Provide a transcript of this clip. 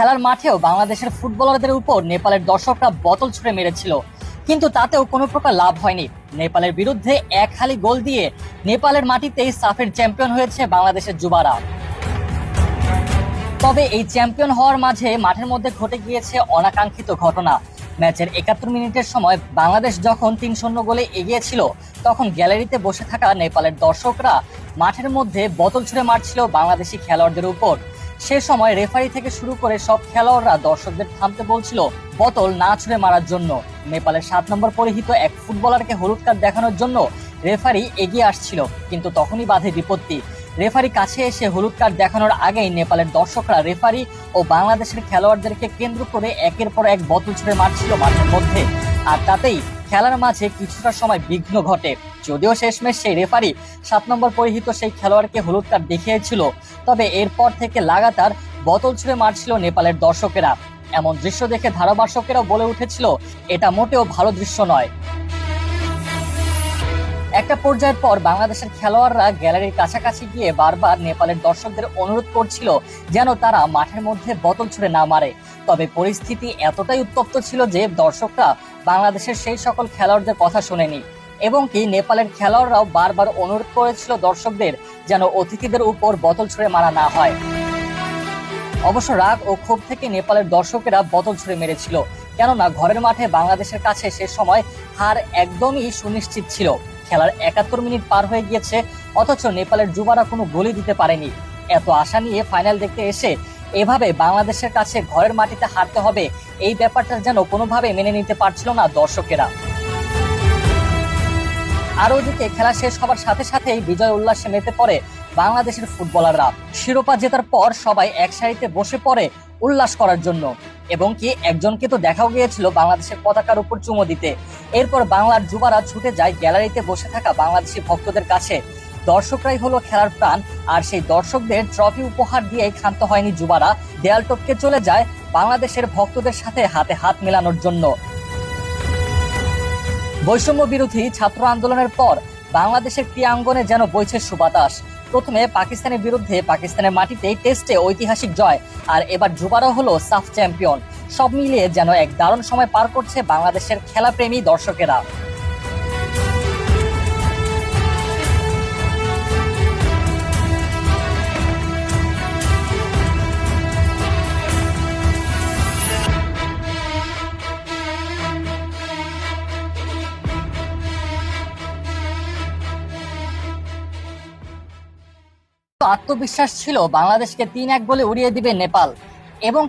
খেলার মাঠেও বাংলাদেশের ফুটবলারদের উপর নেপালের দর্শকরা বোতল ছুঁড়ে মেরেছিল, কিন্তু তাতেও কোনো প্রকার লাভ হয়নি। নেপালের বিরুদ্ধে এক হালি গোল দিয়ে নেপালের মাটিতেই সাফের চ্যাম্পিয়ন হয়েছে বাংলাদেশের যুবারা। তবে এই চ্যাম্পিয়ন হওয়ার মাঝে মাঠের মধ্যে ঘটে গিয়েছে অনাকাঙ্ক্ষিত ঘটনা। ম্যাচের ৭১ মিনিটের সময় বাংলাদেশ যখন ৩-০ গোলে এগিয়ে ছিল, তখন গ্যালারিতে বসে থাকা নেপালের দর্শকরা মাঠের মধ্যে বোতল ছুঁড়ে মারছিল বাংলাদেশি খেলোয়াড়দের উপর। সে সময় রেফারি থেকে শুরু করে সব খেলোয়াড়রা দর্শকদের থামতে বলছিল বোতল না ছুঁড়ে মারার জন্য। নেপালের ৭ নম্বর পরিহিত এক ফুটবলারকে হলুদ কার্ড দেখানোর জন্য রেফারি এগিয়ে আসছিল, কিন্তু তখনই বাধে বিপত্তি। রেফারি কাছে এসে হলুদ কার্ড দেখানোর আগেই নেপালের দর্শকরা রেফারি ও বাংলাদেশের খেলোয়াড়দেরকে কেন্দ্র করে একের পর এক বোতল ছুঁড়ে মারছিল মাঠের মধ্যে। আর তাতেই খেলার মাঝে কিছুটা সময় বিঘ্ন ঘটে। যদিও শেষমেশ সেই রেফারি ৭ নম্বর পরিহিত সেই খেলোয়াড়কে হলুদ কার্ড দেখিয়েছিল, তবে এরপর থেকে লাগাতার বোতল ছুঁড়ে মারছিল নেপালের দর্শকেরা। এমন দৃশ্য দেখে ধারাভাষ্যকেরাও বলে উঠেছিল, এটা মোটেও ভালো দৃশ্য নয়। একটা পর্যায়ের পর বাংলাদেশের খেলোয়াড়রা গ্যালারির কাছাকাছি গিয়ে বারবার নেপালের দর্শকদের অনুরোধ করছিল যেন তারা মাঠের মধ্যে বোতল ছুঁড়ে না মারে। তবে পরিস্থিতি এতটাই উত্তপ্ত ছিল যে দর্শকরা বাংলাদেশের সেই সকল খেলোয়াড়দের কথা শোনেনি, এবং কি নেপালের খেলোয়াড়রাও বারবার অনুরোধ করেছিল দর্শকদের যেন অতিথিদের উপর বোতল ছুঁড়ে মারা না হয়। অবশ্য রাগ ও ক্ষোভ থেকে নেপালের দর্শকেরা বোতল ছুঁড়ে মেরেছিল, কেননা ঘরের মাঠে বাংলাদেশের কাছে সে সময় হার একদমই সুনিশ্চিত ছিল। খেলার ৭১ মিনিট পার হয়ে গিয়েছে, অথচ নেপালের যুবারা কোনো গোলই দিতে পারেনি। এত আশা নিয়ে ফাইনাল দেখতে এসে এভাবে বাংলাদেশের কাছে ঘরের মাটিতে হারতে হবে, এই ব্যাপারটা যেন কোনোভাবে মেনে নিতে পারছিল না দর্শকেরা। আর ওদিকে খেলা শেষ হবার সাথে সাথেই বিজয় উল্লাসে মেতে পড়ে বাংলাদেশের ফুটবলাররা। শিরোপা জেতার পর সবাই এক সারিতে বসে পড়ে উল্লাস করার জন্য, এবং কি একজনকে তো দেখাও গিয়েছিল বাংলাদেশের পতাকার উপর চুমো দিতে। এরপর বাংলার যুবারা ছুটে যায় গ্যালারিতে বসে থাকা বাংলাদেশি ভক্তদের কাছে। দর্শকরাই হলো খেলার প্রাণ, আর সেই দর্শকদের ট্রফি উপহার দিয়েই ক্ষান্ত হয়নি যুবারা। দেয়াল টপকে চলে যায় বাংলাদেশের ভক্তদের সাথে হাতে হাত মেলানোর জন্য। বৈষম্য বিরোধী ছাত্র আন্দোলনের পর বাংলাদেশের ক্রীড়াঙ্গনে যেন বইছে সুবাতাস। প্রথমে পাকিস্তানের বিরুদ্ধে পাকিস্তানের মাটিতে টেস্টে ঐতিহাসিক জয়, আর এবার যুবারা হলো সাফ চ্যাম্পিয়ন। সব মিলিয়ে যেন এক দারুণ সময় পার করছে বাংলাদেশের খেলাপ্রেমী দর্শকেরা। আত্মবিশ্বাস ছিল বাংলাদেশকে ৩-১ গোলে উড়িয়ে দিবে নেপাল, এবং